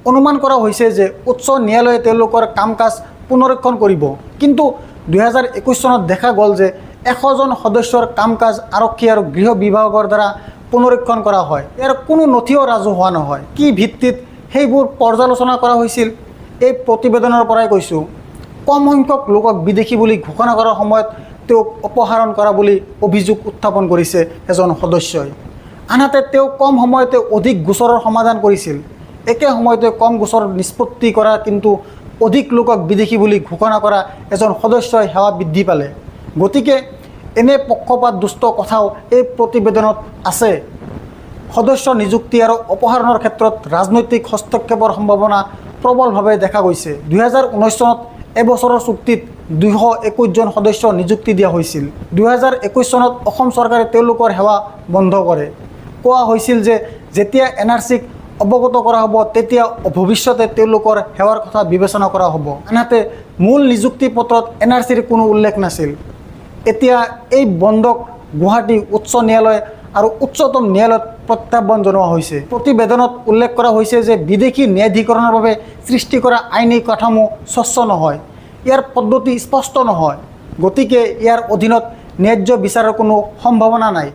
অনুমান কৰা হৈছে যে উচ্চ ন্যায়ালয়ে তেওঁলোকৰ কাম কাজ পুনৰীক্ষণ কৰিব। কিন্তু 2021 চনত দেখা গ'ল যে 100 জন সদস্যৰ কাম কাজ আৰক্ষী আৰু গৃহ বিভাগৰ দ্বাৰা পুনৰীক্ষণ কৰা হয়। ইয়াৰ কোনো নথিও ৰাজহুৱা নহয়। কি ভিত্তিত সেইবোৰ পৰ্যালোচনা কৰা হৈছিল? এই প্ৰতিবেদনৰ পৰাই কৈছোঁ। কম সংখ্যক লোকক বিদেশী বুলি ঘোষণা কৰাৰ সময়ত তেওঁক অপসাৰণ কৰা বুলি অভিযোগ উত্থাপন কৰিছে এজন সদস্যই। আনহাতে তেওঁ কম সময়তে অধিক গোচৰৰ সমাধান কৰিছিল। একে সময়তে কম গোচৰ নিষ্পত্তি কৰা কিন্তু অধিক লোকক বিদেশী বুলি ঘোষণা কৰা এজন সদস্যই সেৱা বৃদ্ধি পালে। গতিকে এনে পক্ষপাত দুষ্ট কথাও এই প্ৰতিবেদনত আছে। সদস্য নিযুক্তি আৰু অপসাৰণৰ ক্ষেত্ৰত ৰাজনৈতিক হস্তক্ষেপৰ সম্ভাৱনা প্ৰবলভাৱে দেখা গৈছে। 2019 চনত এবছৰৰ চুক্তিত 221 জন সদস্য নিযুক্তি দিয়া হৈছিল। 2021 চনত অসম চৰকাৰে তেওঁলোকৰ সেৱা বন্ধ কৰে। কোৱা হৈছিল যে যেতিয়া NRCক অৱগত কৰা হ'ব তেতিয়া ভৱিষ্যতে তেওঁলোকৰ সেৱাৰ কথা বিবেচনা কৰা হ'ব। আনহাতে মূল নিযুক্তি পত্ৰত NRCৰ কোনো উল্লেখ নাছিল। এতিয়া এই বন্ধক গুৱাহাটী উচ্চ ন্যায়ালয় আৰু উচ্চতম ন্যায়ালয়ত প্ৰত্যাহ্বান জনোৱা হৈছে। প্ৰতিবেদনত উল্লেখ কৰা হৈছে যে বিদেশী ন্যায়াধিকৰণৰ বাবে সৃষ্টি কৰা আইনী কাঠামো স্বচ্ছ নহয়, ইয়াৰ পদ্ধতি স্পষ্ট নহয়। গতিকে ইয়াৰ অধীনত ন্যায্য বিচাৰৰ কোনো সম্ভাৱনা নাই।